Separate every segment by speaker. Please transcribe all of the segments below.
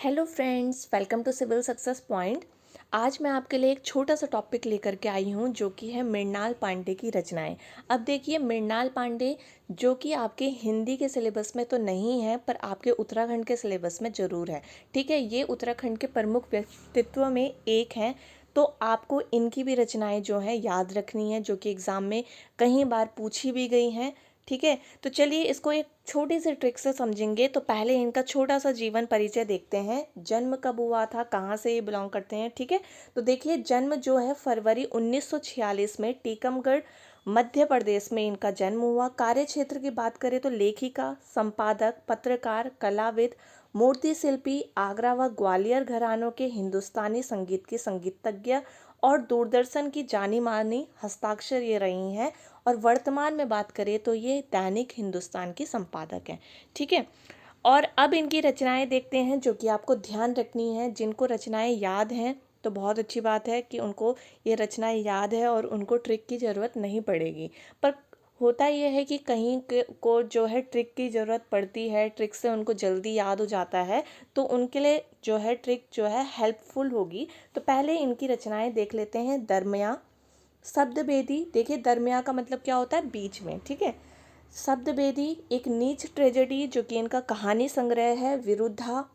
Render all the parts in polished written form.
Speaker 1: Hello friends, welcome to civil success point. आज मैं आपके लिए एक छोटा सा टॉपिक लेकर के आई हूँ जो कि है मृणाल पांडे की रचनाएं। अब देखिए, मृणाल पांडे जो कि आपके हिंदी के सिलेबस में तो नहीं है पर आपके उत्तराखंड के सिलेबस में ज़रूर है। ठीक है, ये उत्तराखंड के प्रमुख व्यक्तित्व में एक हैं। तो आपको इनकी भी रचनाएं जो हैं याद रखनी है, जो कि एग्ज़ाम में कई बार पूछी भी गई हैं। ठीक है, तो चलिए इसको एक छोटी सी ट्रिक से समझेंगे। तो पहले इनका छोटा सा जीवन परिचय देखते हैं। जन्म कब हुआ था, कहाँ से ये बिलोंग करते हैं। ठीक है, तो देखिए जन्म जो है फरवरी 1946 में टीकमगढ़ मध्य प्रदेश में इनका जन्म हुआ। कार्य क्षेत्र की बात करें तो लेखिका, संपादक, पत्रकार, कलाविद, मूर्ति शिल्पी, आगरा व ग्वालियर घरानों के हिंदुस्तानी संगीत की संगीतज्ञ और दूरदर्शन की जानी मानी हस्ताक्षर ये रही हैं। और वर्तमान में बात करें तो ये दैनिक हिंदुस्तान की संपादक हैं। ठीक है, और अब इनकी रचनाएं देखते हैं जो कि आपको ध्यान रखनी है। जिनको रचनाएं याद हैं तो बहुत अच्छी बात है कि उनको ये रचनाएं याद है और उनको ट्रिक की ज़रूरत नहीं पड़ेगी। पर होता यह है कि को जो है ट्रिक की ज़रूरत पड़ती है, ट्रिक से उनको जल्दी याद हो जाता है, तो उनके लिए जो है ट्रिक जो है हेल्पफुल होगी। तो पहले इनकी रचनाएं देख लेते हैं। दरमिया, शब्दभेदी। देखिए दरमिया का मतलब क्या होता है, बीच में। ठीक है, शब्दभेदी, एक नीच ट्रेजेडी जो कि इनका कहानी संग्रह है। विरुद्धा,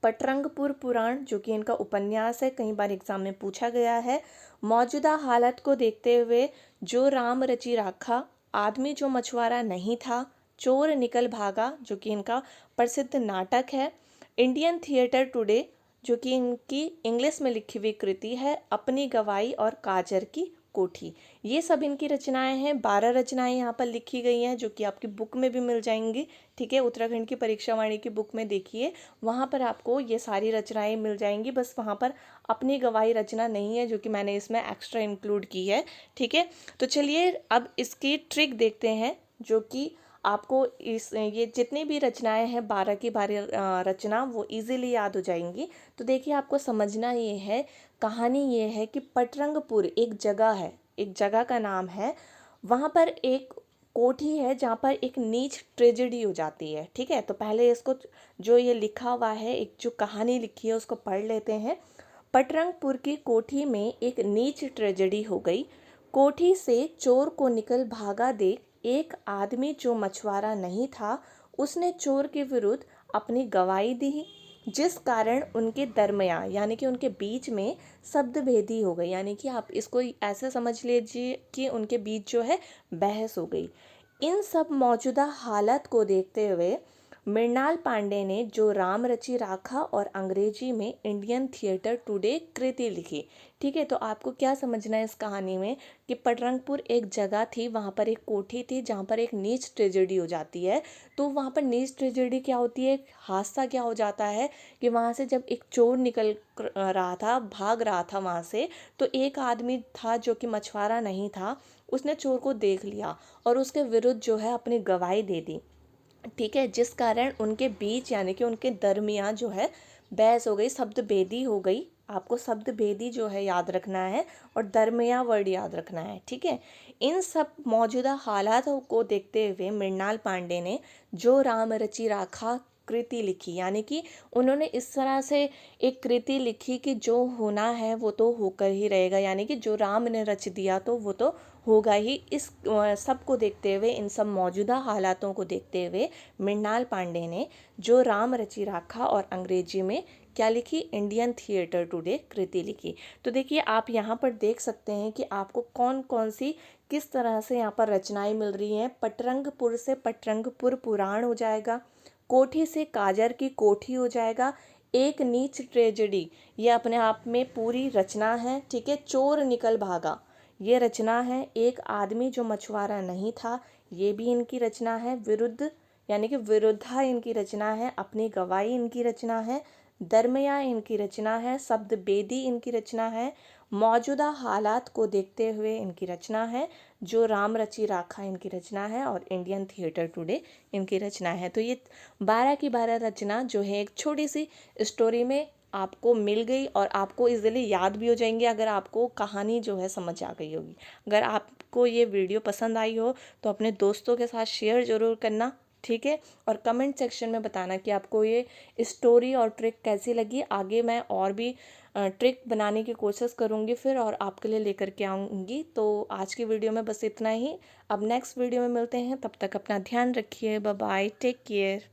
Speaker 1: पटरंगपुर पुराण जो कि इनका उपन्यास है, कई बार एग्जाम में पूछा गया है। मौजूदा हालत को देखते हुए जो राम रचि राखा, आदमी जो मछुआरा नहीं था, चोर निकल भागा जो कि इनका प्रसिद्ध नाटक है। इंडियन थिएटर टुडे जो कि इनकी इंग्लिश में लिखी हुई कृति है। अपनी गवाही और काजर की कोठी, ये सब इनकी रचनाएं हैं। 12 रचनाएं यहाँ पर लिखी गई हैं जो कि आपकी बुक में भी मिल जाएंगी। ठीक है, उत्तराखंड की परीक्षा वाणी की बुक में देखिए, वहाँ पर आपको ये सारी रचनाएं मिल जाएंगी। बस वहाँ पर अपनी गवाही रचना नहीं है जो कि मैंने इसमें एक्स्ट्रा इंक्लूड की है। ठीक है, तो चलिए अब इसकी ट्रिक देखते हैं जो कि आपको इस ये जितनी भी रचनाएं हैं 12 की 12 रचना वो इजीली याद हो जाएंगी। तो देखिए आपको समझना ये है, कहानी ये है कि पटरंगपुर एक जगह है, एक जगह का नाम है। वहाँ पर एक कोठी है जहाँ पर एक नीच ट्रेजेडी हो जाती है। ठीक है, तो पहले इसको जो ये लिखा हुआ है, एक जो कहानी लिखी है उसको पढ़ लेते हैं। पटरंगपुर की कोठी में एक नीच ट्रेजेडी हो गई। कोठी से चोर को निकल भागा देख एक आदमी जो मछुआरा नहीं था, उसने चोर के विरुद्ध अपनी गवाही दी, जिस कारण उनके दरमिया यानी कि उनके बीच में शब्द भेदी हो गई। यानी कि आप इसको ऐसे समझ लीजिए कि उनके बीच जो है बहस हो गई। इन सब मौजूदा हालत को देखते हुए मृणाल पांडे ने जो राम रचि राखा और अंग्रेजी में इंडियन थिएटर टुडे कृति लिखी। ठीक है, तो आपको क्या समझना है इस कहानी में कि पटरंगपुर एक जगह थी, वहाँ पर एक कोठी थी जहाँ पर एक नीच ट्रेजेडी हो जाती है। तो वहाँ पर नीच ट्रेजेडी क्या होती है, एक हादसा क्या हो जाता है कि वहाँ से जब एक चोर निकल रहा था, भाग रहा था वहाँ से, तो एक आदमी था जो कि मछुआरा नहीं था, उसने चोर को देख लिया और उसके विरुद्ध जो है अपनी गवाही दे दी। ठीक है, जिस कारण उनके बीच यानी कि उनके दरमियान जो है बहस हो गई, शब्द भेदी हो गई। आपको शब्द भेदी जो है याद रखना है और दरमिया वर्ड याद रखना है। ठीक है, इन सब मौजूदा हालातों को देखते हुए मृणाल पांडे ने जो राम रचि राखा कृति लिखी, यानी कि उन्होंने इस तरह से एक कृति लिखी कि जो होना है वो तो होकर ही रहेगा, यानी कि जो राम ने रच दिया तो वो तो होगा ही। इस सब को देखते हुए, इन सब मौजूदा हालातों को देखते हुए मृणाल पांडे ने जो राम रचि राखा और अंग्रेजी में क्या लिखी, इंडियन थिएटर टुडे कृति लिखी। तो देखिए आप यहाँ पर देख सकते हैं कि आपको कौन कौन सी किस तरह से यहाँ पर रचनाएं मिल रही हैं। पटरंगपुर से पटरंगपुर पुराण हो जाएगा, कोठी से काजर की कोठी हो जाएगा, एक नीच ट्रेजेडी ये अपने आप में पूरी रचना है। ठीक है, चोर निकल भागा ये रचना है। एक आदमी जो मछुआरा नहीं था ये भी इनकी रचना है। विरुद्ध यानी कि विरुद्धा इनकी रचना है। अपनी गवाही इनकी रचना है। दरमिया इनकी रचना है। शब्द बेदी इनकी रचना है। मौजूदा हालात को देखते हुए इनकी रचना है। जो राम रचि राखा इनकी रचना है और इंडियन थिएटर टुडे इनकी रचना है। तो ये 12 की 12 रचना जो है एक छोटी सी स्टोरी में आपको मिल गई और आपको इजीली याद भी हो जाएंगे अगर आपको कहानी जो है समझ आ गई होगी। अगर आपको ये वीडियो पसंद आई हो तो अपने दोस्तों के साथ शेयर ज़रूर करना। ठीक है। और कमेंट सेक्शन में बताना कि आपको ये स्टोरी और ट्रिक कैसी लगी। आगे मैं और भी ट्रिक बनाने की कोशिश करूँगी फिर, और आपके लिए लेकर के आऊँगी। तो आज की वीडियो में बस इतना ही। अब नेक्स्ट वीडियो में मिलते हैं, तब तक अपना ध्यान रखिए। Bye bye, take care.